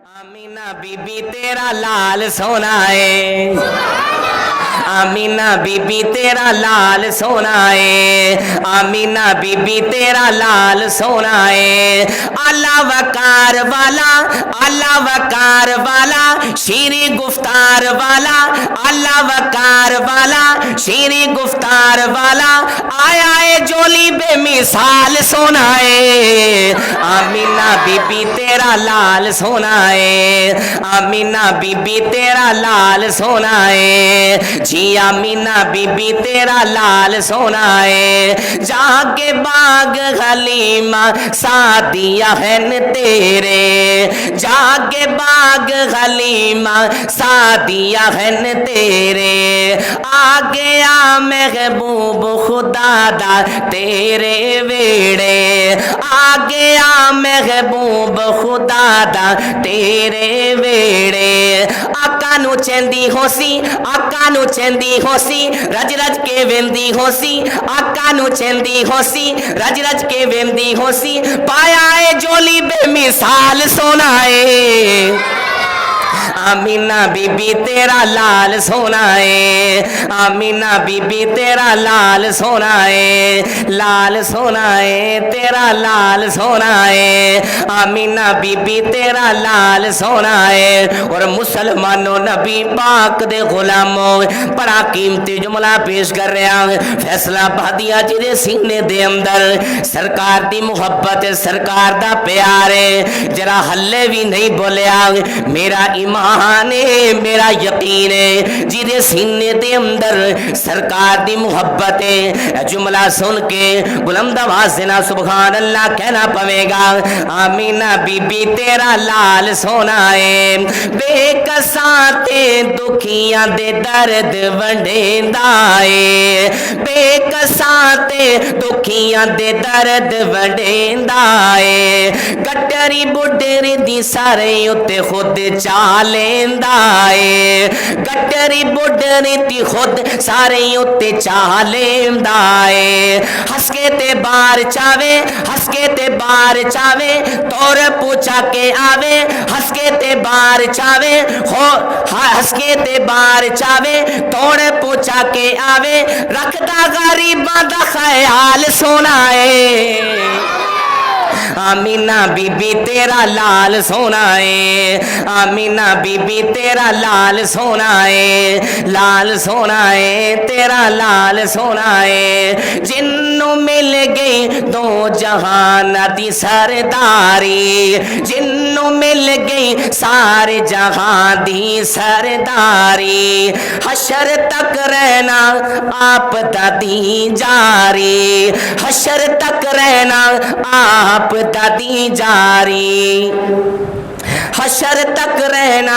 Amina बीबी तेरा लाल सोना है, आमीना बीबी तेरा लाल सोना है, आमीना बीबी तेरा लाल सोना है। अल्लाह वकार वाला, अल्लाह वकार वाला, शीरी गुफ्तार वाला, अल्लाह वकार वाला, शीरी गुफ्तार वाला, आया है जोली बेमिसाल सोना है। आमीना बीबी तेरा लाल सोना है, आमीना बीबी तेरा लाल सोना है जी, आमीना बीबी तेरा लाल सोना है। जहाँ के बाग हलीमा सादिया है न तेरे, जहाँ के बाग हलीमा सादिया है न तेरे, आ गया महबूब खुदा दा तेरे वेड़े, आ गया महबूब खुदा दा तेरे वेड़े। आका नू चेंदी होसी, आका नू चेंदी होसी, रज रज के वेंदी होसी, आका नू चेंदी होसी, रज रज के वेंदी होसी, पाया है जोली बेमिसाल सोना है। आमीना बीबी तेरा लाल सोना है, आमीना बीबी तेरा लाल सोना है, लाल सोना है तेरा लाल सोना है, आमीना बीबी तेरा लाल सोना है। और मुसलमानों नबी पाक दे गुलामों बड़ा कीमती जुमला पेश कर रहा हूं। फैसला बादिया जिहदे सीने दे अंदर सरकार दी मुहब्बत, सरकार दा प्यार है, जरा हल्ले भी नहीं बोलिया मेरा ईमान है, मेरा यकीन है, जिहदे सीने दे अंदर सरकार दी मुहब्बत है। जुमला सुन के बुलंद आवाज से ना सुभान अल्लाह कहना पवेगा। आमीना बीबी तेरा लाल सोना है, बेकसां ते दुखियां दे दर्द वंडेंदा है, बेकसां ते दुखियां दे दर्द वंडेंदा है, गटरी बुढ़री दी सारे उत्ते खुद चालेंदा है, गटरी बुढ़री दी खुद सारे उत्ते चालेंदा है। हंस के ते बार चावे, हंस के ते बार चावे, तोर पूछा के आवे, हंस के ते बार चावे हो, हंस के ते बार चावे, तोड़ पूछा के आवे, रखदा गरीबां दा ख्याल सोना है। आमीना बीबी तेरा लाल सोना है, आमीना बीबी तेरा लाल सोना है, लाल सोना है तेरा लाल सोना है। जिन्नू मिल गई दो जहान दी सरदारी, जिन्नू मिल गई सारे जहां दी सरदारी, हशर तक रहना आप दी जारी, हशर तक रहना आप दादी जारी, हशर तक रहना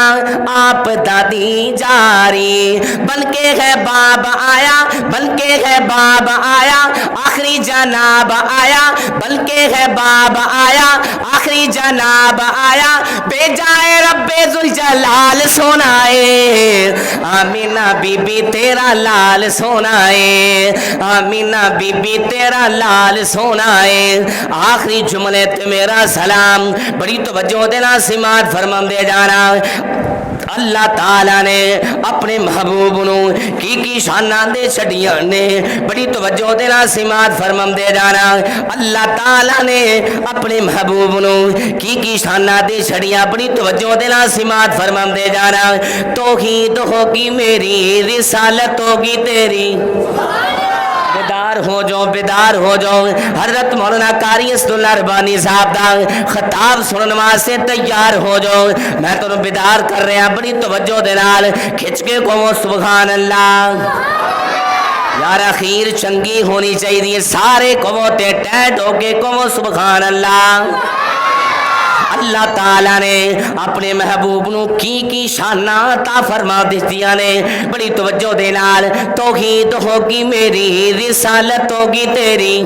आप दादी जारी। बनके है बाब आया, बनके है बाब आया, आखिरी जनाब आया, बनके है बाब आया, आखिरी जनाब आया, बेजाए रब्बे जुल जलाल सोना है। आमीना बीबी तेरा लाल सोना है, आमीना बीबी तेरा लाल सोना है। आखिरी जुमले ते मेरा सलाम बड़ी तवज्जो देना सिमात फरमांदे जाना। अल्लाह ताला ने अपने महबूब नू की शाना दे छड़ियां ने, बड़ी तवज्जो दे नाल सिमात फरमांदे जाना। अल्लाह ताला ने अपने महबूब नू की शाना दे छड़ियां, बड़ी तवज्जो दे नाल सिमात फरमांदे जाना। तौहीद होगी मेरी, रिसालत होगी तेरी, बेदार हो जाओ, बेदार हो जाओ। हजरत मौलाना कारी असदुल्लाह रब्बानी साहब दा खिताब सुनने वास्ते तैयार हो जाओ। मैं तुहानू बेदार कर रहा, बड़ी तवज्जो दे नाल खिच के कहो सुभान अल्लाह। यार अखीर चंगी होनी चाहिए, सारे कहो ते टैट हो के कहो सुभान अल्लाह। अल्लाह ताला ने अपने महबूब नू की शाना ता फरमा दित्तियां ने, बड़ी तवज्जो दे नाल। तौहीद होगी मेरी, रिसालत होगी तेरी,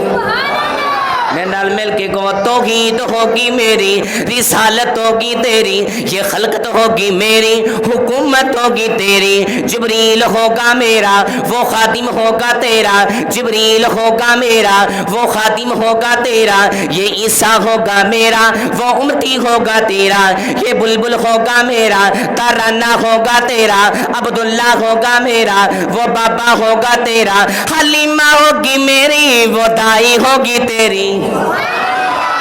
میں نال مل کے کو توحید ہوگی میری، رسالت ہوگی تیری، یہ خلقت ہوگی میری، حکومت ہوگی تیری۔ جبریل ہوگا میرا وہ خادم ہوگا تیرا، جبریل ہوگا میرا وہ خادم ہوگا تیرا، یہ عیسیٰ ہوگا میرا وہ امتی ہوگا تیرا، یہ بلبل ہوگا میرا ترانہ ہوگا تیرا، عبداللہ ہوگا میرا وہ بابا ہوگا تیرا، حلیمہ ہوگی میری وہ دائی ہوگی تیری،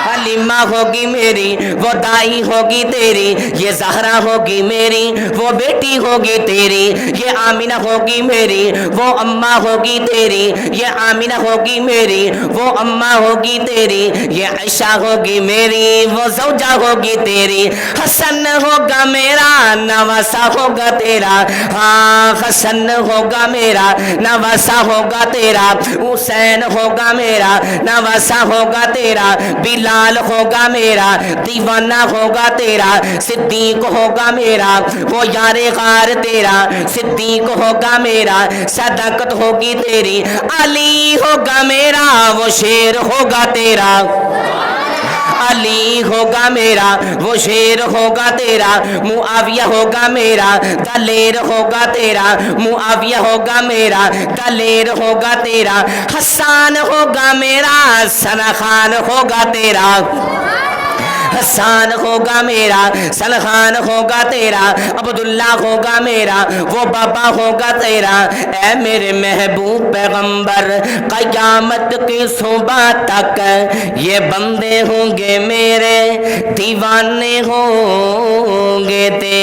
حلیمہ ہوگی میری وہ دائی ہوگی تیری، یہ زہرا ہوگی میری وہ بیٹی ہوگی تیری، یہ آمینہ ہوگی میری وہ اماں ہوگی تیری، یہ آمینہ ہوگی میری وہ اماں ہوگی تیری، یہ عائشہ ہوگی میری وہ زوجہ ہوگی تیری، حسن ہوگا میرا نواسہ ہوگا تیرا، ہاں حسن ہوگا میرا نواسہ ہوگا تیرا، حسین ہوگا میرا نواسہ ہوگا تیرا، بلال ہوگا میرا دیوانہ ہوگا تیرا، صدیق ہوگا میرا وہ یار غار تیرا، صدیق ہوگا میرا صداقت ہوگی تیری، علی ہوگا میرا وہ شیر ہوگا تیرا، علی ہوگا میرا وہ شیر ہوگا تیرا، معاویہ ہوگا میرا دلیر ہوگا تیرا، معاویہ ہوگا میرا دلیر ہوگا تیرا، حسان ہوگا میرا سنخان ہوگا تیرا، حسان ہوگا میرا سلخان ہوگا تیرا، عبداللہ ہوگا میرا وہ بابا ہوگا تیرا، اے میرے محبوب پیغمبر قیامت کی صبح تک یہ بندے ہوں گے میرے دیوانے ہوں گے تیرے۔